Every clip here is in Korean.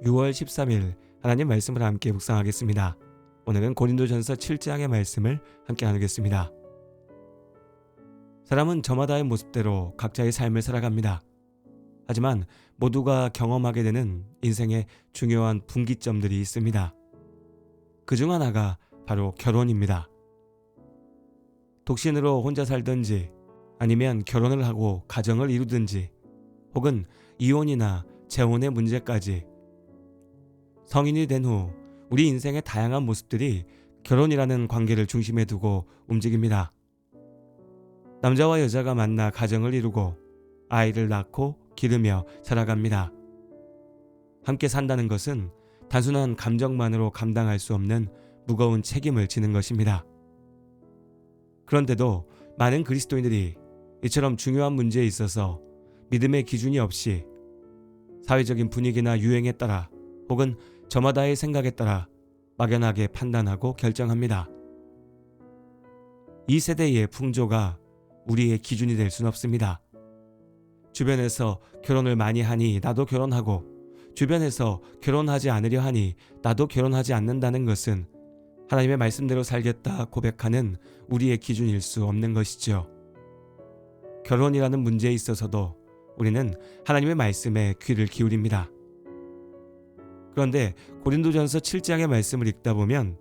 6월 13일 하나님 말씀을 함께 묵상하겠습니다. 오늘은 고린도전서 7장의 말씀을 함께 나누겠습니다. 사람은 저마다의 모습대로 각자의 삶을 살아갑니다. 하지만 모두가 경험하게 되는 인생의 중요한 분기점들이 있습니다. 그중 하나가 바로 결혼입니다. 독신으로 혼자 살든지 아니면 결혼을 하고 가정을 이루든지 혹은 이혼이나 재혼의 문제까지 성인이 된 후 우리 인생의 다양한 모습들이 결혼이라는 관계를 중심에 두고 움직입니다. 남자와 여자가 만나 가정을 이루고 아이를 낳고 기르며 살아갑니다. 함께 산다는 것은 단순한 감정만으로 감당할 수 없는 무거운 책임을 지는 것입니다. 그런데도 많은 그리스도인들이 이처럼 중요한 문제에 있어서 믿음의 기준이 없이 사회적인 분위기나 유행에 따라 혹은 저마다의 생각에 따라 막연하게 판단하고 결정합니다. 이 세대의 풍조가 우리의 기준이 될 수는 없습니다. 주변에서 결혼을 많이 하니 나도 결혼하고 주변에서 결혼하지 않으려 하니 나도 결혼하지 않는다는 것은 하나님의 말씀대로 살겠다 고백하는 우리의 기준일 수 없는 것이죠. 결혼이라는 문제에 있어서도 우리는 하나님의 말씀에 귀를 기울입니다. 그런데 고린도전서 7장의 말씀을 읽다 보면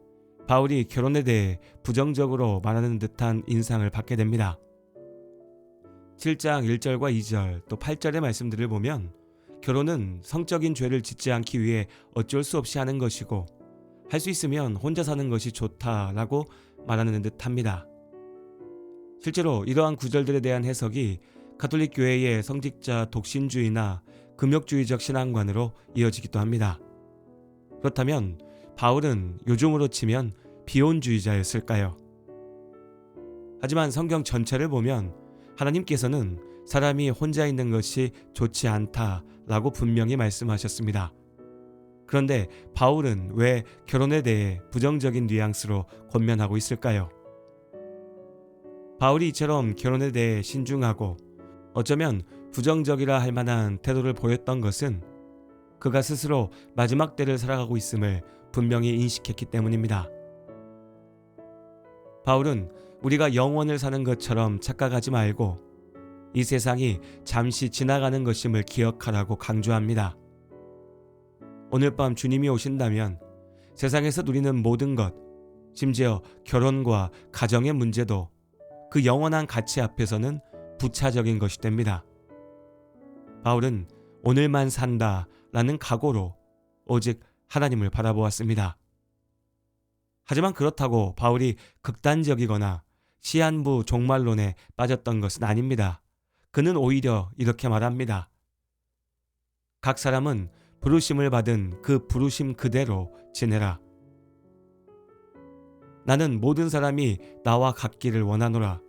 바울이 결혼에 대해 부정적으로 말하는 듯한 인상을 받게 됩니다. 7장 1절과 2절 또 8절의 말씀들을 보면 결혼은 성적인 죄를 짓지 않기 위해 어쩔 수 없이 하는 것이고 할 수 있으면 혼자 사는 것이 좋다라고 말하는 듯합니다. 실제로 이러한 구절들에 대한 해석이 가톨릭 교회의 성직자 독신주의나 금욕주의적 신앙관으로 이어지기도 합니다. 그렇다면 바울은 요즘으로 치면 비혼주의자였을까요? 하지만 성경 전체를 보면 하나님께서는 사람이 혼자 있는 것이 좋지 않다라고 분명히 말씀하셨습니다. 그런데 바울은 왜 결혼에 대해 부정적인 뉘앙스로 권면하고 있을까요? 바울이 이처럼 결혼에 대해 신중하고 어쩌면 부정적이라 할 만한 태도를 보였던 것은 그가 스스로 마지막 때를 살아가고 있음을 분명히 인식했기 때문입니다. 바울은 우리가 영원을 사는 것처럼 착각하지 말고 이 세상이 잠시 지나가는 것임을 기억하라고 강조합니다. 오늘 밤 주님이 오신다면 세상에서 누리는 모든 것, 심지어 결혼과 가정의 문제도 그 영원한 가치 앞에서는 부차적인 것이 됩니다. 바울은 오늘만 산다라는 각오로 오직 하나님을 바라보았습니다. 하지만 그렇다고 바울이 극단적이거나 시한부 종말론에 빠졌던 것은 아닙니다. 그는 오히려 이렇게 말합니다. 각 사람은 부르심을 받은 그 부르심 그대로 지내라. 나는 모든 사람이 나와 같기를 원하노라.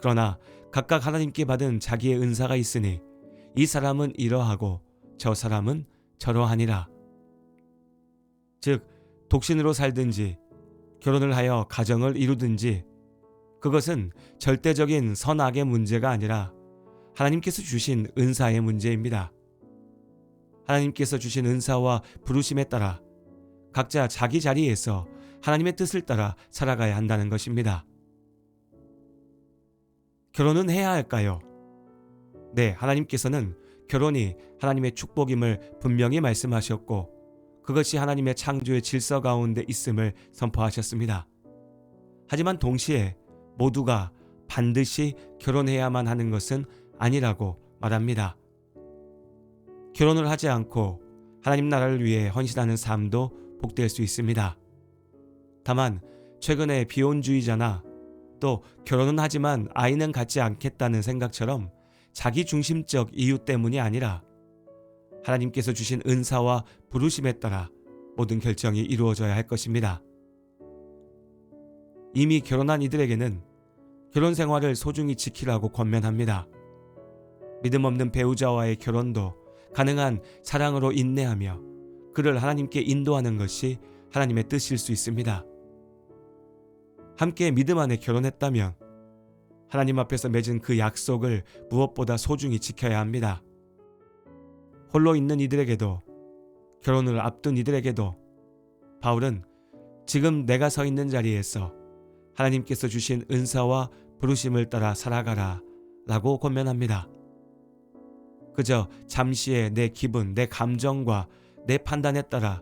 그러나 각각 하나님께 받은 자기의 은사가 있으니 이 사람은 이러하고 저 사람은 저러하니라. 즉 독신으로 살든지 결혼을 하여 가정을 이루든지 그것은 절대적인 선악의 문제가 아니라 하나님께서 주신 은사의 문제입니다. 하나님께서 주신 은사와 부르심에 따라 각자 자기 자리에서 하나님의 뜻을 따라 살아가야 한다는 것입니다. 결혼은 해야 할까요? 네, 하나님께서는 결혼이 하나님의 축복임을 분명히 말씀하셨고 그것이 하나님의 창조의 질서 가운데 있음을 선포하셨습니다. 하지만 동시에 모두가 반드시 결혼해야만 하는 것은 아니라고 말합니다. 결혼을 하지 않고 하나님 나라를 위해 헌신하는 삶도 복될 수 있습니다. 다만 최근에 비혼주의자나 또 결혼은 하지만 아이는 갖지 않겠다는 생각처럼 자기중심적 이유 때문이 아니라 하나님께서 주신 은사와 부르심에 따라 모든 결정이 이루어져야 할 것입니다. 이미 결혼한 이들에게는 결혼 생활을 소중히 지키라고 권면합니다. 믿음 없는 배우자와의 결혼도 가능한 사랑으로 인내하며 그를 하나님께 인도하는 것이 하나님의 뜻일 수 있습니다. 함께 믿음 안에 결혼했다면 하나님 앞에서 맺은 그 약속을 무엇보다 소중히 지켜야 합니다. 홀로 있는 이들에게도 결혼을 앞둔 이들에게도 바울은 지금 내가 서 있는 자리에서 하나님께서 주신 은사와 부르심을 따라 살아가라 라고 권면합니다. 그저 잠시의 내 기분, 내 감정과 내 판단에 따라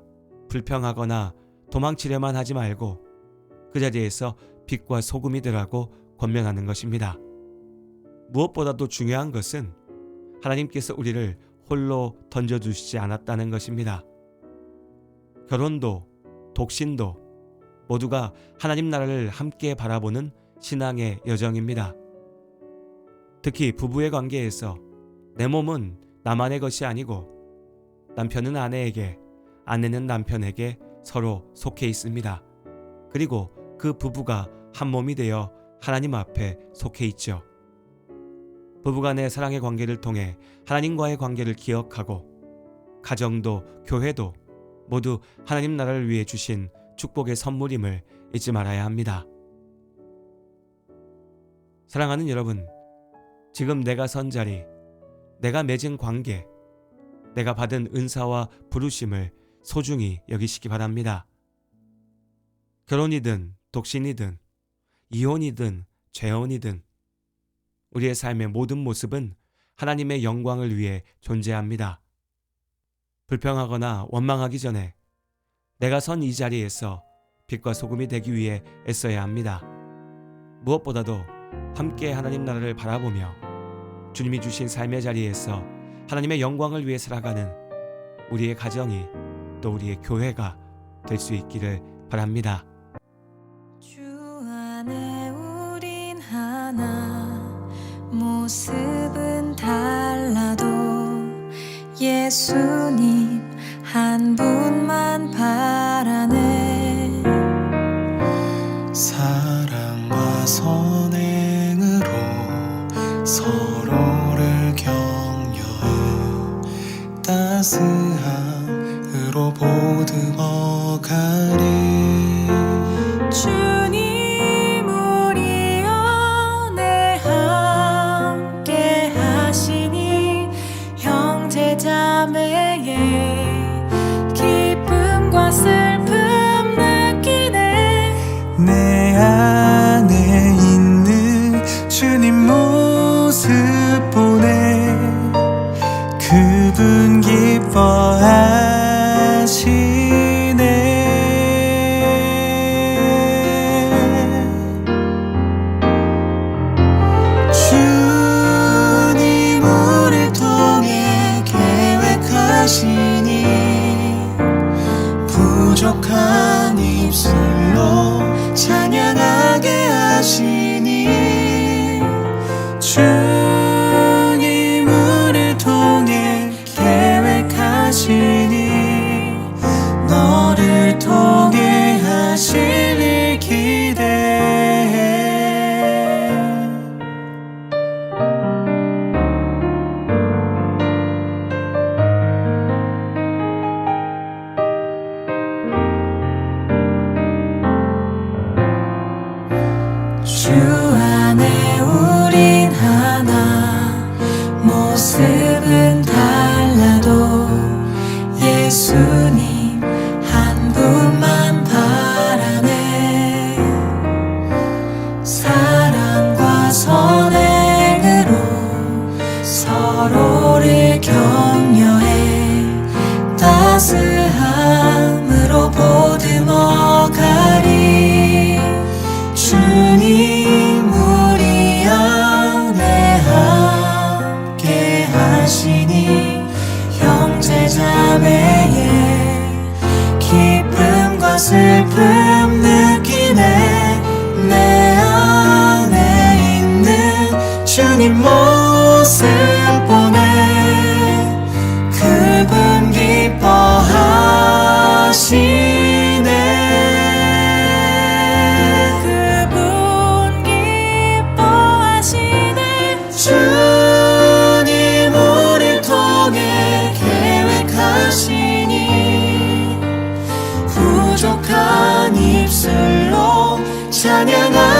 불평하거나 도망치려만 하지 말고 그 자리에서 빛과 소금이 되라고 권면하는 것입니다. 무엇보다도 중요한 것은 하나님께서 우리를 홀로 던져주시지 않았다는 것입니다. 결혼도 독신도 모두가 하나님 나라를 함께 바라보는 신앙의 여정입니다. 특히 부부의 관계에서 내 몸은 나만의 것이 아니고 남편은 아내에게, 아내는 남편에게 서로 속해 있습니다. 그리고 그 부부가 한 몸이 되어 하나님 앞에 속해 있죠. 부부간의 사랑의 관계를 통해 하나님과의 관계를 기억하고 가정도 교회도 모두 하나님 나라를 위해 주신 축복의 선물임을 잊지 말아야 합니다. 사랑하는 여러분, 지금 내가 선 자리, 내가 맺은 관계, 내가 받은 은사와 부르심을 소중히 여기시기 바랍니다. 결혼이든 독신이든 이혼이든 재혼이든 우리의 삶의 모든 모습은 하나님의 영광을 위해 존재합니다. 불평하거나 원망하기 전에 내가 선 이 자리에서 빛과 소금이 되기 위해 애써야 합니다. 무엇보다도 함께 하나님 나라를 바라보며 주님이 주신 삶의 자리에서 하나님의 영광을 위해 살아가는 우리의 가정이 또 우리의 교회가 될 수 있기를 바랍니다. 주 안에 우린 하나, 모습은 달라도 예수님 한 분만 바라네. 사랑과 선행으로 서로를 격려해 따스함으로 보듬어가리. 주님 우리 안에 함께 하시니 형제자매의 기쁨과 슬픔 느끼네. 내 안에 있는 주님 모습 보내 그분 기뻐하시네. 주님 우릴 통해 계획하시니 부족한 입술로 찬양하게 하시니 주님 우릴 통해 계획하시니 너를 통해 하실 일 기대해. 주 안에 우린 하나, 모습은 달라도 예수님 한 분만 바라네. 사랑과 선행으로 서로를 격려해 따스함으로 보듬어가리. 주님 우리 안에 함께 하시니 형제자매의 기쁨과 슬픔 느끼네. 내 안에 있는 주님 모습 보내 그분 기뻐하시네. 주님 우릴 통해 계획하시니 부족한 입술로 찬양하